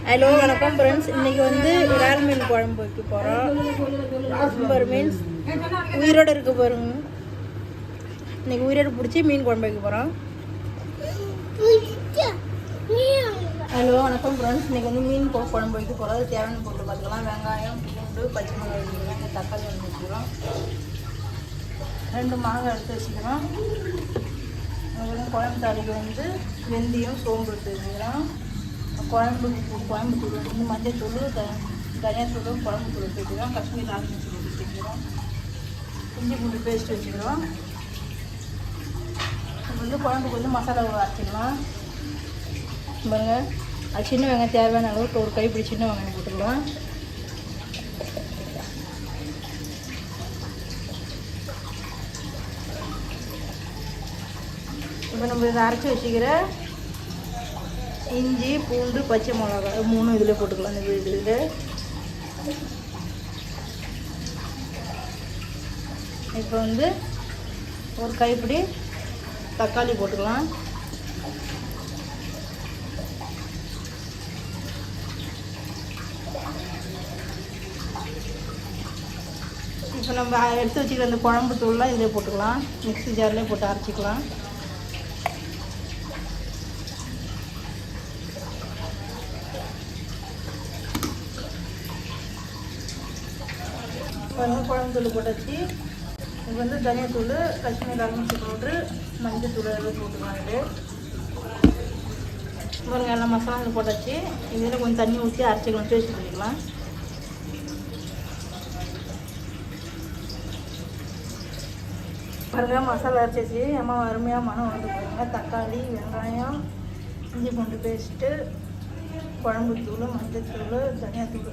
Hello வணக்கம் friends. இன்றைக்கி வந்து இறால் மீன் குழம்பு வைக்க போகிறோம். சூப்பர் மீன்ஸ் உயிரோடு இருக்க பாருங்க. இன்றைக்கி உயிரோடு பிடிச்சி மீன் குழம்பு வைக்க போகிறோம். ஹலோ வணக்கம் ஃப்ரெண்ட்ஸ். இன்றைக்கி வந்து மீன் குழம்பு வைக்க போகிறோம். அது தேவையான பொருள் பார்த்துக்கலாம். வெங்காயம், பூண்டு, பச்சை மிளகாய் வச்சுக்கிறோம். தக்காளி வந்து வச்சுக்கிறோம். 2 மாங்காய் எடுத்து வச்சுக்கிறோம். குழம்பு தாளிக்கு வந்து வெந்தயம், சோம்பு எடுத்து வச்சுக்கிறோம். குழம்பு தூள் வந்து மஞ்சள் தூள், தனியாத்தூள், குழம்பு தூள் எடுத்து வச்சுக்கிறோம். காஷ்மீர் லால் மிர்ச்சி தூள் எடுத்து வச்சுக்கிறோம். இஞ்சி பூண்டு பேஸ்ட் வச்சுக்கிறோம். இப்போ வந்து குழம்புக்கு வந்து மசாலா அரைச்சிக்கலாம் பாருங்கள். அது சின்ன வெங்காயம் தேவையான அளவுக்கு ஒரு கைப்பிடி சின்ன வெங்காயம் போட்டுக்கலாம். இப்போ நம்ம இதை அரைச்சி வச்சுக்கிற இஞ்சி, பூண்டு, பச்சை மிளகாய் 3 இதில் போட்டுக்கலாம். இந்த இதில் இப்போ வந்து ஒரு கைப்பிடி தக்காளி போட்டுக்கலாம். இப்போ நம்ம எடுத்து வச்சுக்கிற அந்த குழம்பு தூள்லாம் இதில் போட்டுக்கலாம். மிக்ஸி ஜார்லேயே போட்டு அரைச்சிக்கலாம். குழம்பு தூள் போட்டாச்சு. இது வந்து தனியாத்தூள், காஷ்மீர் லால் மிர்ச்சி பவுட்ரு, மஞ்சள் தூள் எல்லாம் போட்டுக்கலாம். இது பாருங்க, எல்லாம் மசாலா போட்டாச்சு. இதில் கொஞ்சம் தண்ணி ஊற்றி அரைச்சிக்கலாம், பேஸ்ட் பண்ணிக்கலாம். பாருங்க, மசாலா அரைச்சாச்சு. அம்மா அருமையாக மனம் வந்து பாருங்க. தக்காளி, வெங்காயம், இஞ்சி பூண்டு பேஸ்ட்டு, குழம்பு தூள், மஞ்சள் தூள், தனியாத்தூள்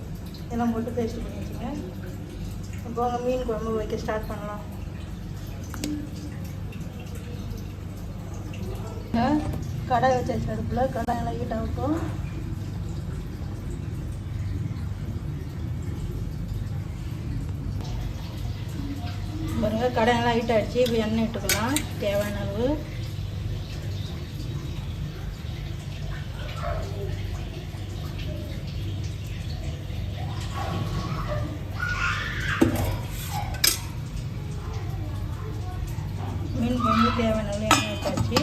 எல்லாம் போட்டு பேஸ்ட் பண்ணி வச்சுங்க. இப்போ அவங்க மீன் குழம்பு வைக்க ஸ்டார்ட் பண்ணலாம். கடாய் வச்சாச்சு. அடுப்பில் கடாயெல்லாம் ஹீட் ஆகட்டும். பாருங்க, கடாயெல்லாம் ஹீட் ஆகிடுச்சு. இப்போ எண்ணெய் இட்டுக்கலாம் தேவையான அளவு. மீன் குழம்பு தேவையான அளவு எண்ணெய் ஊற்றாச்சு.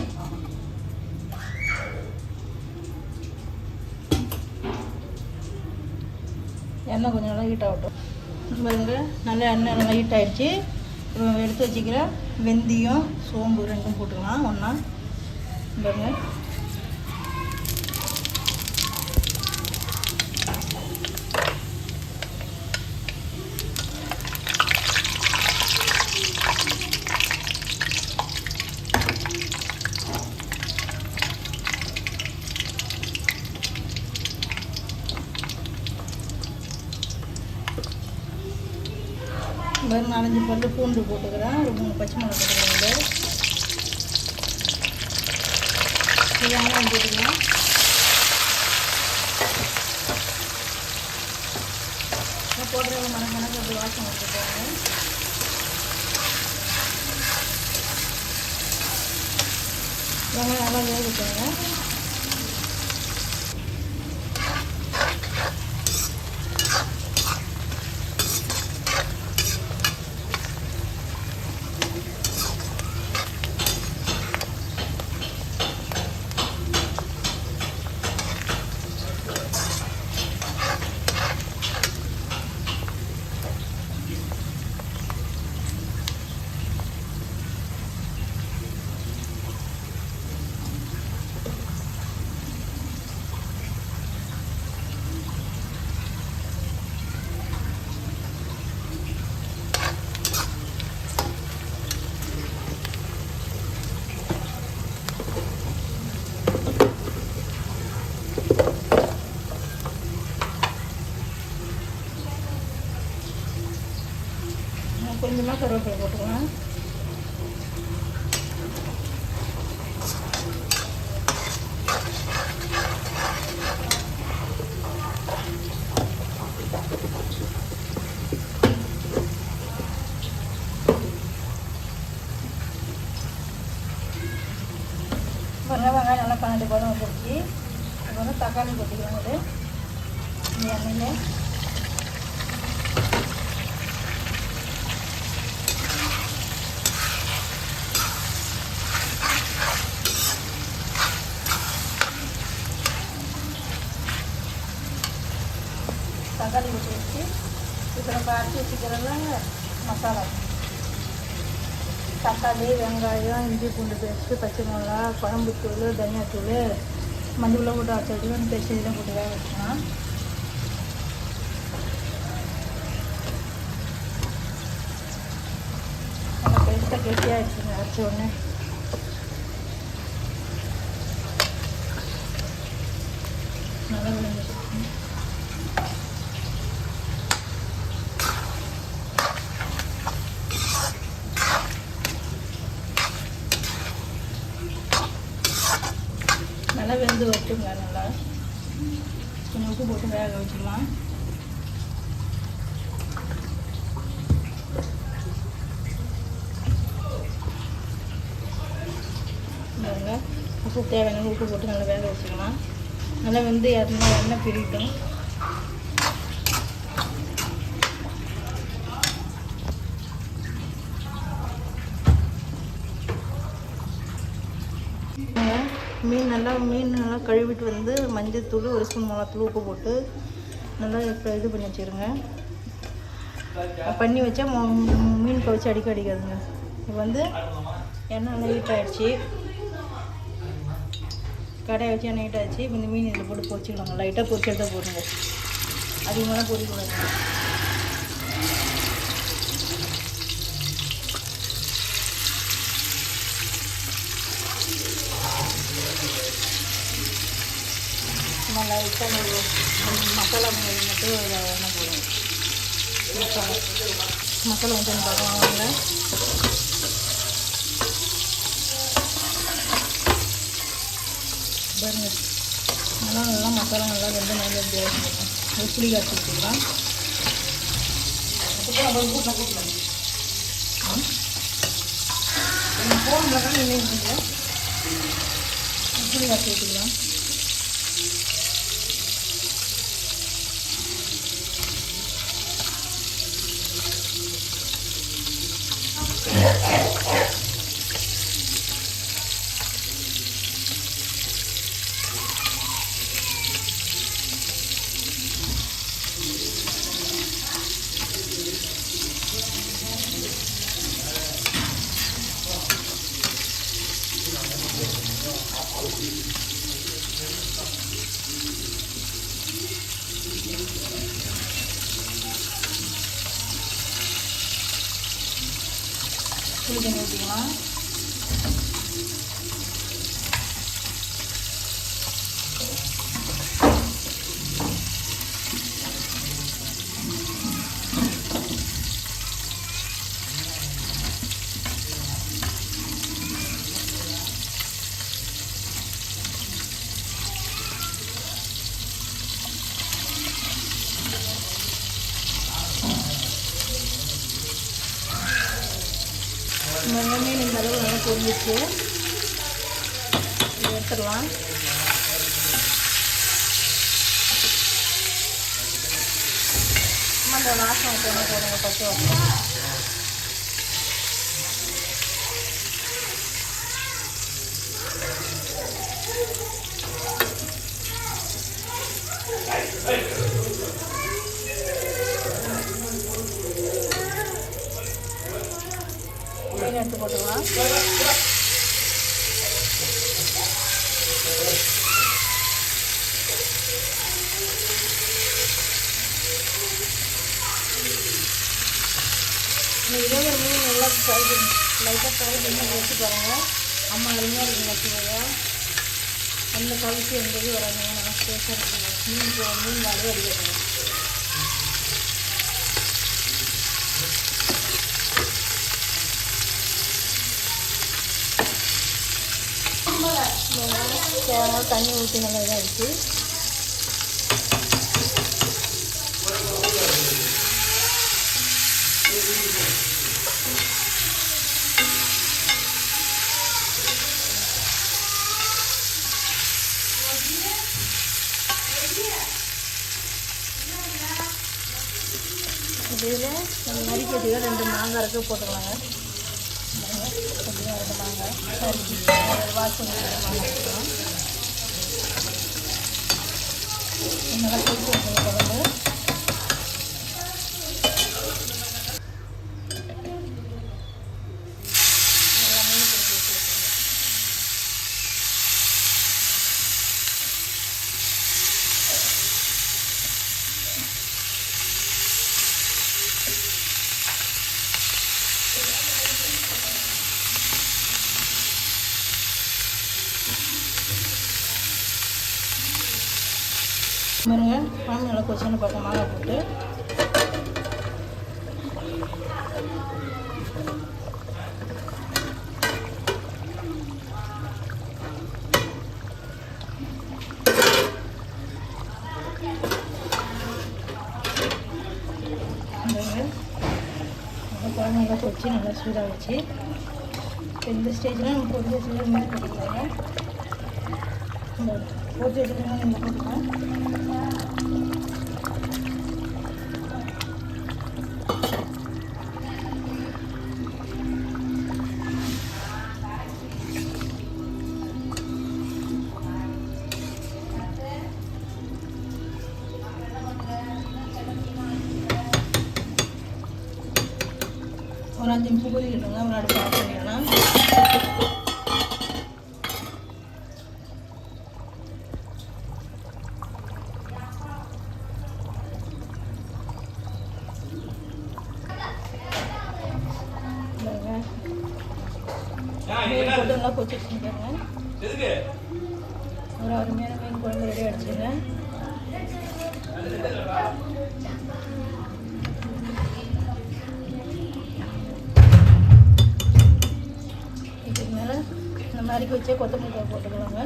எண்ணெய் கொஞ்சம் நல்லா ஹீட் ஆகட்டும். பாருங்க, நல்லா எண்ணெய் நல்லா ஹீட் ஆகிடுச்சு. எடுத்து வச்சுக்கிற வெந்தயம், சோம்பு 2 போட்டுக்கலாம் ஒன்றா. பாருங்க, ஒரு 4-5 பல்லு பூண்டு போட்டுக்கிறேன். ஒரு 3 பச்சை மிளகாய் போட்டுக்கிறேன். வெங்காயம் போட்டுக்கலாம். போடுறது மணக்க அப்படி வாசம் வச்சுருக்காங்க. வெங்காயம் நல்லா வேகட்டுங்க. கொஞ்சமாக கருவேப்பிலை போட்டுக்கலாம். வெங்காயம் நல்லா 12 பதம் வந்துருச்சு. இப்போ வந்து தக்காளி கொட்டிக்கலாம். எண்ணெய் தக்காளி போட்டு வச்சு இப்போ நம்ம அரைச்சி வச்சுக்கிறோம்ல மசாலா தக்காளி வெங்காயம் இஞ்சி பூண்டு பேஸ்ட்டு பச்சை மிளகா குழம்புத்தூள் தனியாத்தூள் மஞ்சள் போட்டு அரைச்சி வச்சுக்கலாம் பேஸ்ட் இதெல்லாம் போட்டு வேக வச்சுக்கலாம். நல்லா பேஸ்ட்டாக கெட்டியாக ஆகிடுச்சுங்க அரைச்ச உடனே. நல்லா விளைஞ்சி நல்லா வெந்து வச்சுங்க. நல்லா கொஞ்சம் உப்பு போட்டு வேக வச்சுக்கலாம். உப்பு தேவையான உப்பு போட்டு நல்லா வேக வச்சுக்கலாம். நல்லா வெந்து எண்ணெய் பிரிட்டும். மீன் நல்லா கழுவிட்டு வந்து மஞ்சள் தூள் 1 ஸ்பூன் மிளகாத்தூள் உப்பு போட்டு நல்லா இப்போ இது பண்ணி வச்சுருங்க. பண்ணி வச்சா மீன் கவிச்சு அடிக்காதுங்க. இப்போ வந்து எண்ணெய் நல்லா ஹீட் ஆகிடுச்சு. கடாயை வச்சு எண்ணெய் ஹீட் ஆகிடுச்சு. இப்போ இந்த மீன் இதில் போட்டு பொரிச்சிக்கலாங்க. லைட்டாக பொரிச்சு எடுத்தால் போடுங்க. அதிகமாக பொரிக்கூடாது. லைட்டாக மசாலா மட்டும் எண்ணெய் போடுவோம். மசாலா கொஞ்சம் பார்க்கலாம் வாங்க. பாருங்க நல்லா மசாலா நல்லா வெந்து நல்லா வேகணும். புளி காய்ச்சி வச்சுக்கலாம். போனோம்னா நினைவு புளி காய்ச்சி வச்சுக்கலாம். புளி தண்ணி ஊற்றிக்கலாம். மீன் இந்த அளவு நல்லா பொரிஞ்சிச்சு. எடுத்துடலாம். அந்த வாசம் போடுங்க பச்சை வாசம். மீன் எடுத்து போட்டுக்கலாம். இதே ஒரு மீன் நல்லா லைட்டாக ஃப்ரை பண்ணி வச்சு பாருங்கள். அம்மா அருமையாக இருக்குங்க. வச்சுக்கோங்க. அந்த கவிச்சு எங்கேயும் வராதுங்க. நல்லா ஸ்பேஸாக இருக்குங்க. மீன் வாழவே அடிக்கணும். தேவையான தண்ணி ஊற்றி நல்லா இதாகிடுச்சு. இதில் நம்ம நறுக்கிறதுக்கு 2 மாங்காய் இருக்குது போட்டுக்கலாங்க. 2 மாங்காய் நறுக்கி வாஷ் பண்ணி மாங்காய் போட்டுக்கலாம். நல்லா கொதிச்சு வைக்கணும் குழம்பு. பாருங்க குழம்பு நல்லா கொதிச்சுன்னு பார்க்க மாங்காய் போட்டு குழம்பு நல்லா கொதிச்சு நல்லா சூடாகிடுச்சு. இந்த ஸ்டேஜில் நம்ம பொரிச்சு வச்சுட்டு மீன் போட்டுக்கலாங்க. பொரிச்சு வச்சுட்டு மீன் போட்டுக்கலாம். ஒரு 5 நிமிஷம் கொதிக்கிட்டுங்க. ஒரு அடுப்பு ஆஃப் பண்ணிடலாம். மீன் போட்டு நல்லா கொதிச்சு வச்சுருக்காங்க. ஒரு அருமையான மீன் குழம்பு ரெடி அடிச்சுங்க. இதுக்கு மேலே நம்ம அரிக்கி வச்சே கொத்தமல்லி போட்டுக்கலாங்க.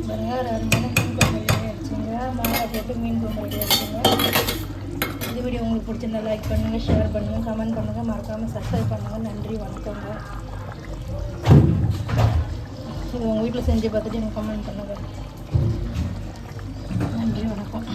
பாருங்க ஒரு அருமையான மீன் குழம்பு ரெடி ஆகிடுச்சுங்க. மாங்காய் போட்டு மீன் குழம்பு ரெடி ஆகிடுச்சுங்க. இந்த வீடியோ உங்களுக்கு பிடிச்சிருந்தா லைக் பண்ணுங்கள், ஷேர் பண்ணுங்கள், கமெண்ட் பண்ணுங்கள், மறக்காமல் சப்ஸ்கிரைப் பண்ணுங்கள். நன்றி, வணக்கங்க. இது உங்கள் வீட்டில் செஞ்சு பார்த்துட்டு எனக்கு கமெண்ட் பண்ணுங்கள். நன்றி, வணக்கம்.